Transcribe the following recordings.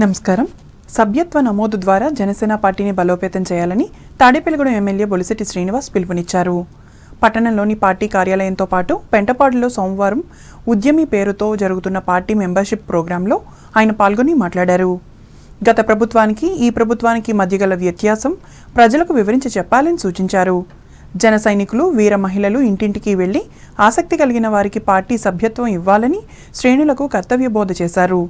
నమస్కారం. సభ్యత్వ నమోదు ద్వారా జనసేన పార్టీని బలోపేతం చేయాలని తాడేపల్లిగూడెం ఎమ్మెల్యే బొలిశెట్టి శ్రీనివాస్ పిలుపునిచ్చారు. పట్టణంలోని పార్టీ కార్యాలయంతో పాటు పెంటపాడులో సోమవారం ఉద్యమి పేరుతో జరుగుతున్న పార్టీ మెంబర్షిప్ ప్రోగ్రాంలో ఆయన పాల్గొని మాట్లాడారు. గత ప్రభుత్వానికి ఈ ప్రభుత్వానికి మధ్య గల వ్యత్యాసం ప్రజలకు వివరించి చెప్పాలని సూచించారు. జన సైనికులు, వీర మహిళలు ఇంటింటికి వెళ్లి ఆసక్తి కలిగిన వారికి పార్టీ సభ్యత్వం ఇవ్వాలని శ్రేణులకు కర్తవ్య బోధ చేశారు.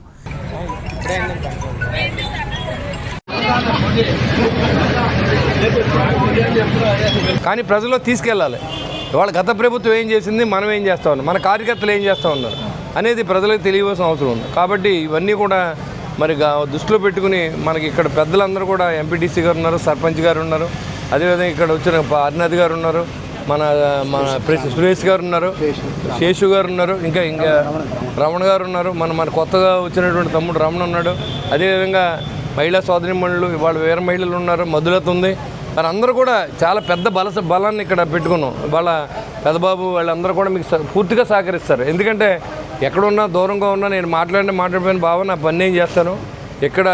కానీ ప్రజల్లో తీసుకెళ్ళాలి. ఇవాళ గత ప్రభుత్వం ఏం చేసింది, మనం ఏం చేస్తూ ఉన్నాం, మన కార్యకర్తలు ఏం చేస్తూ ఉన్నారు అనేది ప్రజలకు తెలియవలసిన అవసరం ఉంది. కాబట్టి ఇవన్నీ కూడా మరి దృష్టిలో పెట్టుకుని మనకి ఇక్కడ పెద్దలందరూ కూడా ఎంపీటీసీ గారు ఉన్నారు, సర్పంచ్ గారు ఉన్నారు, అదేవిధంగా ఇక్కడ వచ్చిన అరుణాథ్ గారు ఉన్నారు, మన సురేష్ గారు ఉన్నారు, శేషు గారు ఉన్నారు, ఇంకా రమణ గారు ఉన్నారు, మన కొత్తగా వచ్చినటువంటి తమ్ముడు రమణ ఉన్నాడు, అదేవిధంగా మహిళా సోదరిమణులు ఇవాళ వీర మహిళలు ఉన్నారు, మధులత ఉంది. మరి అందరూ కూడా చాలా పెద్ద బలాన్ని ఇక్కడ పెట్టుకున్నాం. ఇవాళ పెద్దబాబు వాళ్ళందరూ కూడా మీకు పూర్తిగా సహకరిస్తారు. ఎందుకంటే ఎక్కడున్నా దూరంగా ఉన్నా నేను మాట్లాడిపోయిన బావ నా పని ఏం చేస్తాను, ఇక్కడ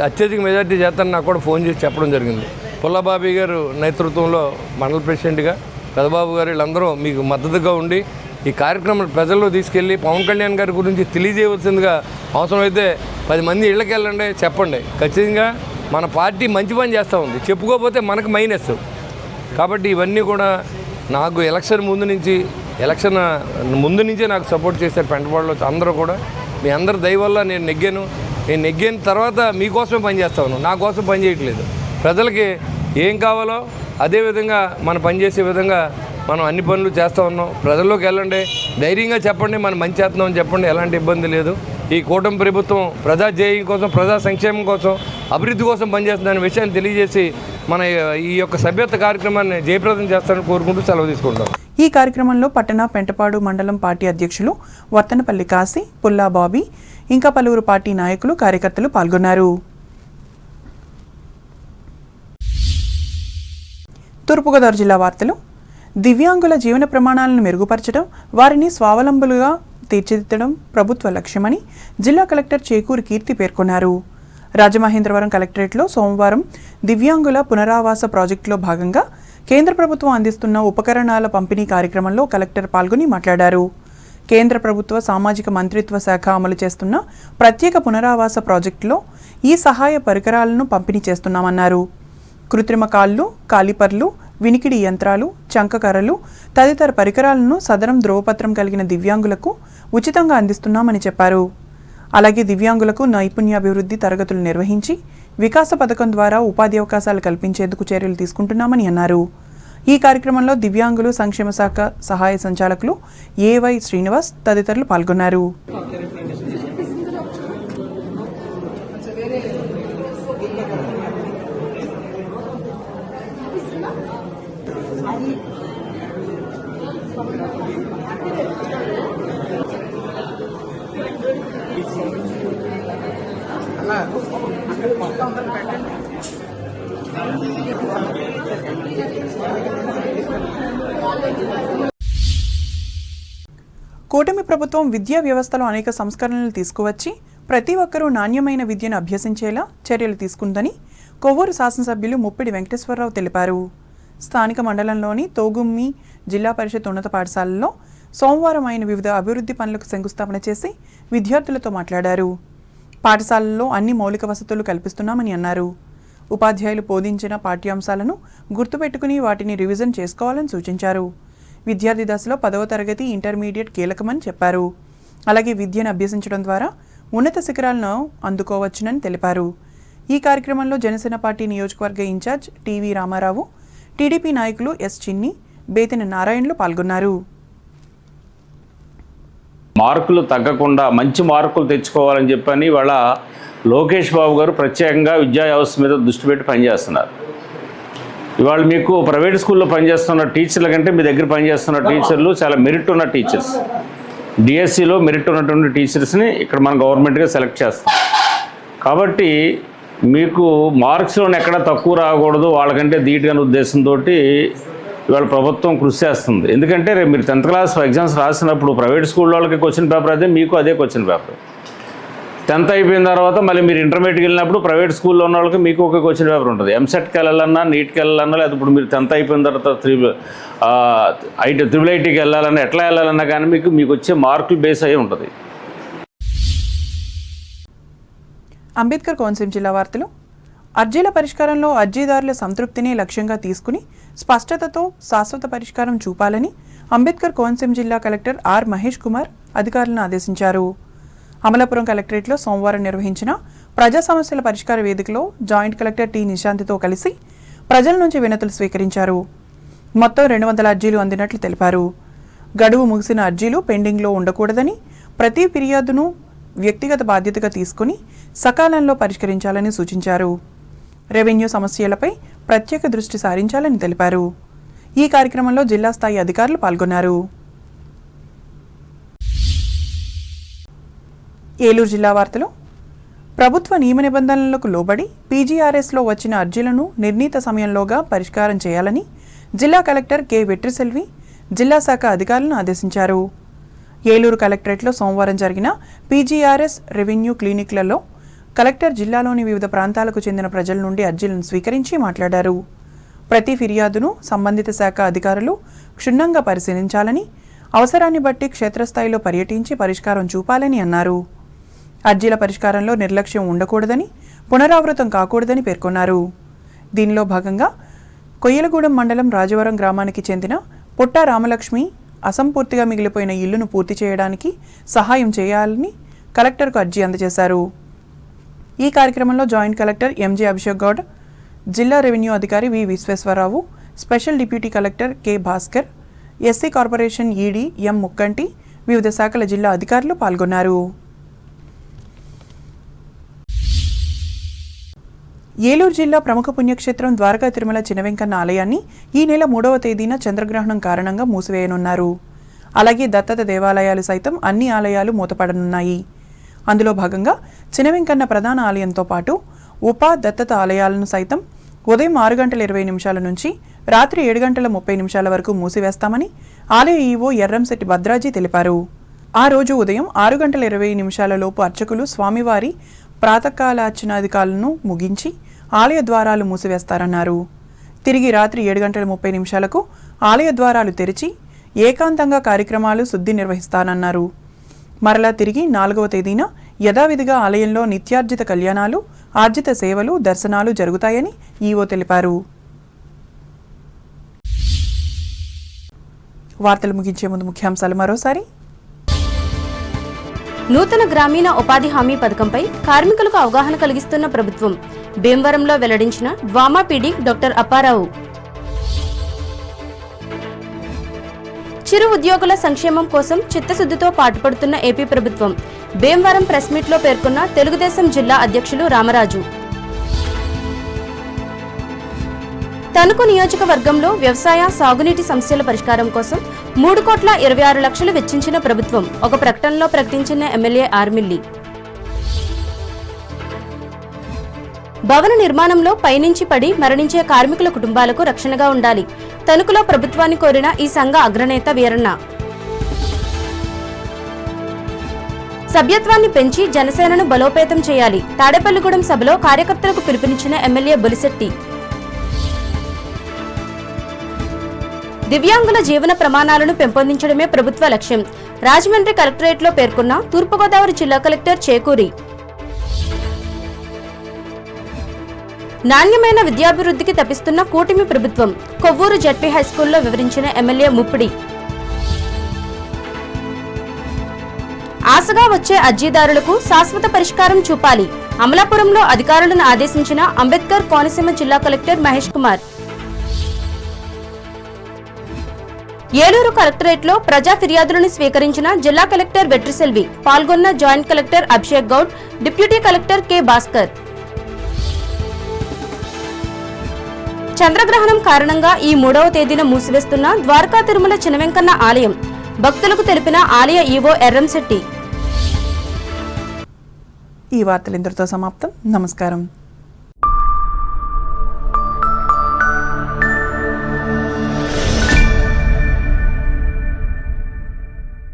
అత్యధిక మెజార్టీ చేస్తాను నాకు కూడా ఫోన్ చేసి చెప్పడం జరిగింది. పుల్లబాబీ గారు నేతృత్వంలో మండల ప్రెసిడెంట్గా పెద్దబాబు గారు వీళ్ళందరూ మీకు మద్దతుగా ఉండి ఈ కార్యక్రమం ప్రజల్లో తీసుకెళ్ళి పవన్ కళ్యాణ్ గారి గురించి తెలియజేయవలసిందిగా అవసరమైతే 10 మంది ఇళ్ళకి వెళ్ళండి, చెప్పండి. ఖచ్చితంగా మన పార్టీ మంచి పని చేస్తూ ఉంది, చెప్పుకోకపోతే మనకు మైనస్. కాబట్టి ఇవన్నీ కూడా నాకు ఎలక్షన్ ముందు నుంచే నాకు సపోర్ట్ చేశారు పెంటపాడులో అందరూ కూడా. మీ అందరి దయ వల్ల నేను నెగ్గిన తర్వాత మీకోసమే పనిచేస్తా ఉన్నాను, నా కోసం పని చేయట్లేదు. ప్రజలకి ఏం కావాలో అదేవిధంగా మనం పనిచేసే విధంగా మనం అన్ని పనులు చేస్తూ ఉన్నాం. ప్రజల్లోకి వెళ్ళండి, ధైర్యంగా చెప్పండి, మనం మంచి చేస్తున్నామని చెప్పండి, ఎలాంటి ఇబ్బంది లేదు. ఈ కూటమి ప్రభుత్వం ప్రజా జయం కోసం, ప్రజా సంక్షేమం కోసం, అభివృద్ధి కోసం పనిచేస్తుందనే విషయాన్ని తెలియజేసి మన ఈ యొక్క సభ్యత్వ కార్యక్రమాన్ని జయప్రదం చేస్తారని కోరుకుంటూ సెలవు తీసుకుంటాం. ఈ కార్యక్రమంలో పట్టణ పెంటపాడు మండలం పార్టీ అధ్యక్షులు వర్తనపల్లి కాశీ, పుల్లా బాబీ, ఇంకా పలువురు పార్టీ నాయకులు, కార్యకర్తలు పాల్గొన్నారు. తూర్పుగోదావరి జిల్లా వార్తలు. దివ్యాంగుల జీవన ప్రమాణాలను మెరుగుపరచడం, వారిని స్వావలంబులుగా తీర్చిదిద్దడం ప్రభుత్వ లక్ష్యమని జిల్లా కలెక్టర్ చేకూరి కీర్తి పేర్కొన్నారు. రాజమహేంద్రవరం కలెక్టరేట్లో సోమవారం దివ్యాంగుల పునరావాస ప్రాజెక్టులో భాగంగా కేంద్ర ప్రభుత్వం అందిస్తున్న ఉపకరణాల పంపిణీ కార్యక్రమంలో కలెక్టర్ పాల్గొని మాట్లాడారు. కేంద్ర ప్రభుత్వ సామాజిక మంత్రిత్వ శాఖ అమలు చేస్తున్న ప్రత్యేక పునరావాస ప్రాజెక్టులో ఈ సహాయ పరికరాలను పంపిణీ చేస్తున్నామన్నారు. కృత్రిమ కాళ్ళు, కాలిపర్లు, వినికిడి యంత్రాలు, చంకకర్రలు తదితర పరికరాలను సదరం ధ్రువపత్రం కలిగిన దివ్యాంగులకు ఉచితంగా అందిస్తున్నామని చెప్పారు. అలాగే దివ్యాంగులకు నైపుణ్యాభివృద్ధి తరగతులు నిర్వహించి వికాస పథకం ద్వారా ఉపాధి అవకాశాలు కల్పించేందుకు చర్యలు తీసుకుంటున్నామని అన్నారు. ఈ కార్యక్రమంలో దివ్యాంగులు సంక్షేమ శాఖ సహాయ సంచాలకులు ఏవై శ్రీనివాస్ తదితరులు పాల్గొన్నారు. కూటమి ప్రభుత్వం విద్యా వ్యవస్థలో అనేక సంస్కరణలు తీసుకువచ్చి ప్రతి ఒక్కరూ నాణ్యమైన విద్యను అభ్యసించేలా చర్యలు తీసుకుందని కొవ్వూరు శాసనసభ్యులు ముప్పిడి వెంకటేశ్వరరావు తెలిపారు. స్థానిక మండలంలోని తోగుమ్మి జిల్లా పరిషత్ ఉన్నత పాఠశాలలో సోమవారం ఆయన వివిధ అభివృద్ధి పనులకు శంకుస్థాపన చేసి విద్యార్థులతో మాట్లాడారు. పాఠశాలల్లో అన్ని మౌలిక వసతులు కల్పిస్తున్నామని అన్నారు. ఉపాధ్యాయులు బోధించిన పాఠ్యాంశాలను గుర్తుపెట్టుకుని వాటిని రివిజన్ చేసుకోవాలని సూచించారు. విద్యార్థి దశలో 10వ తరగతి, ఇంటర్మీడియట్ కీలకమని చెప్పారు. అలాగే విద్యను అభ్యసించడం ద్వారా ఉన్నత శిఖరాలను అందుకోవచ్చునని తెలిపారు. ఈ కార్యక్రమంలో జనసేన పార్టీ నియోజకవర్గ ఇన్ఛార్జ్ టీవీ రామారావు, టీడీపీ నాయకులు ఎస్ చిన్ని, బేతిన నారాయణలు పాల్గొన్నారు. మార్కులు తగ్గకుండా మంచి మార్కులు తెచ్చుకోవాలని చెప్పని వాళ్ళ లోకేష్ బాబు గారు ప్రత్యేకంగా విద్యా వ్యవస్థ మీద దృష్టి పెట్టి పనిచేస్తున్నారు. ఇవాళ మీకు ప్రైవేట్ స్కూల్లో పనిచేస్తున్న టీచర్ల కంటే మీ దగ్గర పనిచేస్తున్న టీచర్లు చాలా మెరిట్ ఉన్న టీచర్స్, డిఎస్సిలో మెరిట్ ఉన్నటువంటి టీచర్స్ని ఇక్కడ మనం గవర్నమెంట్గా సెలెక్ట్ చేస్తాం. కాబట్టి మీకు మార్క్స్లోనే ఎక్కడ తక్కువ రాకూడదు, వాళ్ళకంటే ధీటుగా ఉద్దేశంతో ఇవాళ ప్రభుత్వం కృషి చేస్తుంది. ఎందుకంటే రేపు మీరు 10th క్లాస్ ఎగ్జామ్స్ రాసినప్పుడు ప్రైవేట్ స్కూల్ వాళ్ళకి క్వశ్చన్ పేపర్ అదే, మీకు అదే క్వశ్చన్ పేపర్. 10th అయిపోయిన తర్వాత మళ్ళీ మీరు ఇంటర్మీడియట్కి వెళ్ళినప్పుడు ప్రైవేట్ స్కూల్లో ఉన్న వాళ్ళకి మీకు ఒక క్వశ్చన్ పేపర్ ఉంటుంది. ఎంసెట్కి వెళ్ళాలన్నా, నీట్కి వెళ్ళాలన్నా, లేదా ఇప్పుడు మీరు 10th అయిపోయిన తర్వాత త్రిబుల్ ఐటీకి వెళ్ళాలన్నా, ఎట్లా వెళ్ళాలన్నా కానీ మీకు వచ్చే మార్కులు బేస్ అయ్యి ఉంటుంది. అంబేద్కర్ కోనసీమ జిల్లా వార్తలు. అర్జీల పరిష్కారంలో అర్జీదారుల సంతృప్తిని లక్ష్యంగా తీసుకుని స్పష్టతతో శాశ్వత పరిష్కారం చూపాలని అంబేద్కర్ కోనసీమ జిల్లా కలెక్టర్ ఆర్ మహేష్ కుమార్ అధికారులను ఆదేశించారు. అమలాపురం కలెక్టరేట్లో సోమవారం నిర్వహించిన ప్రజా సమస్యల పరిష్కార వేదికలో జాయింట్ కలెక్టర్ టి నిశాంతితో కలిసి ప్రజల నుంచి వినతులు స్వీకరించారు. మొత్తం 200 అర్జీలు అందినట్లు తెలిపారు. గడువు ముగిసిన అర్జీలు పెండింగ్లో ఉండకూడదని, ప్రతి ఫిర్యాదును వ్యక్తిగత బాధ్యతగా తీసుకుని సకాలంలో పరిష్కరించాలని సూచించారు. రెవెన్యూ సమస్యలపై ప్రత్యేక దృష్టి సారించాలని తెలిపారు. ఈ కార్యక్రమంలో జిల్లా స్థాయి అధికారులు పాల్గొన్నారు. ఏలూరు జిల్లా వార్తలు. ప్రభుత్వ నియమ నిబంధనలకు లోబడి పీజీఆర్ఎస్లో వచ్చిన అర్జీలను నిర్ణీత సమయంలోగా పరిష్కారం చేయాలని జిల్లా కలెక్టర్ కె వెట్రిసెల్వి జిల్లా శాఖ అధికారులను ఆదేశించారు. ఏలూరు కలెక్టరేట్లో సోమవారం జరిగిన పీజీఆర్ఎస్ రెవెన్యూ క్లినిక్లలో కలెక్టర్ జిల్లాలోని వివిధ ప్రాంతాలకు చెందిన ప్రజల నుండి అర్జీలను స్వీకరించి మాట్లాడారు. ప్రతి ఫిర్యాదును సంబంధిత శాఖ అధికారులు క్షుణ్ణంగా పరిశీలించాలని, అవసరాన్ని బట్టి క్షేత్రస్థాయిలో పర్యటించి పరిష్కారం చూపాలని అన్నారు. అర్జీల పరిష్కారంలో నిర్లక్ష్యం ఉండకూడదని, పునరావృతం కాకూడదని పేర్కొన్నారు. దీనిలో భాగంగా కొయ్యలగూడెం మండలం రాజవరం గ్రామానికి చెందిన పుట్ట రామలక్ష్మి అసంపూర్తిగా మిగిలిపోయిన ఇల్లును పూర్తి చేయడానికి సహాయం చేయాలని కలెక్టర్కు అర్జీ అందజేశారు. ఈ కార్యక్రమంలో joint collector MJ Abhishek Goud, జిల్లా రెవెన్యూ అధికారి V Visweswara Rao, special deputy collector K Bhaskar, SC corporation ED M Mukkanti, వివిధ శాఖల జిల్లా అధికారులు పాల్గొన్నారు. ఏలూరు జిల్లా ప్రముఖ పుణ్యక్షేత్రం ద్వారకా తిరుమల చినవెంకన్న ఆలయాన్ని ఈ నెల 3వ తేదీన చంద్రగ్రహణం కారణంగా మూసివేయనున్నారు. అలాగే దత్తత దేవాలయాలు సైతం అన్ని ఆలయాలు మూతపడనున్నాయి. అందులో భాగంగా చినవెంకన్న ప్రధాన ఆలయంతో పాటు ఉప దత్తత ఆలయాలను సైతం ఉదయం 6:20 నుంచి రాత్రి 7:30 వరకు మూసివేస్తామని ఆలయ ఈవో ఎర్రంశెట్టి భద్రాజీ తెలిపారు. ఆ రోజు ఉదయం 6:20 లోపు అర్చకులు స్వామివారి ప్రాతకాలార్చనాధికారులను ముగించి ఆలయ ద్వారాలు మూసివేస్తారన్నారు. తిరిగి రాత్రి 7:30 ఆలయ ద్వారాలు తెరిచి ఏకాంతంగా కార్యక్రమాలు శుద్ధి నిర్వహిస్తానన్నారు. మరలా తిరిగి 4వ తేదీన యథావిధిగా ఆలయంలో నిత్యార్జిత కళ్యాణాలు, ఆర్జిత సేవలు, దర్శనాలు జరుగుతాయని ఈవో తెలిపారు. వార్తలు ముగించే ముందు ముఖ్యాంశాలు మరోసారి. నూతన గ్రామీణ ఉపాధి హామీ పథకంపై కార్మికులకు అవగాహన కలిగిస్తున్న ప్రభుత్వం. భీమవరంలో వెల్లడించిన డ్వామా పీడీ డాక్టర్ అప్పారావు. చిరు ఉద్యోగుల సంక్షేమం కోసం చిత్తశుద్ధితో పాటుపడుతున్న ఏపీ ప్రభుత్వం. భీమవరం ప్రెస్ మీట్లో పేర్కొన్న తెలుగుదేశం జిల్లా అధ్యక్షులు రామరాజు. తణుకు నియోజకవర్గంలో వ్యవసాయ, సాగునీటి సమస్యల పరిష్కారం కోసం 3,26,00,000 వెచ్చించిన ప్రభుత్వం. ఒక ప్రకటనలో ప్రకటించిన ఎమ్మెల్యే ఆర్మిల్లి. భవన నిర్మాణంలో పైనుంచి పడి మరణించే కార్మికుల కుటుంబాలకు రక్షణగా ఉండాలి. తణుకులో ప్రభుత్వాన్ని కోరిన ఈ సంఘ అగ్రనేత వీరన్న. సభ్యత్వాన్ని పెంచి జనసేనను బలోపేతం చేయాలి. తాడేపల్లిగూడెం సభలో కార్యకర్తలకు పిలుపునిచ్చిన ఎమ్మెల్యే బొలిశెట్టి. దివ్యాంగుల జీవన ప్రమాణాలను పెంపొందించడమే ప్రభుత్వ లక్ష్యం. రాజమండ్రి కలెక్టరేట్లో పేర్కొన్న తూర్పుగోదావరి జిల్లా కలెక్టర్ చేకూరి. నాణ్యమైన విద్యాభివృద్ధికి తప్పిస్తున్న కూటమి ప్రభుత్వం. కొవ్వూరు జడ్పీ హైస్కూల్లో వివరించిన ఎమ్మెల్యే ముప్పిడి. ఆశగా వచ్చే అర్జీదారులకు శాశ్వత పరిష్కారం చూపాలి. అమలాపురంలో అధికారులను ఆదేశించిన అంబేద్కర్ కోనసీమ జిల్లా కలెక్టర్ మహేష్ కుమార్. ఏలూరు కలెక్టరేట్లో ప్రజా ఫిర్యాదులను స్వీకరించిన జిల్లా కలెక్టర్ వెట్రిసెల్వి. పాల్గొన్న joint collector Abhishek Goud, deputy collector K Bhaskar. చంద్రగ్రహణం కారణంగా ఈ 3వ తేదీన మూసివేస్తున్న ద్వారకా తిరుమల చినవెంకన్న ఆలయం. భక్తులకు తెలిపిన ఆలయ ఈవో ఎర్రంశెట్టి. ఈ వార్తలు ఇంతటితో సమాప్తం. నమస్కారం.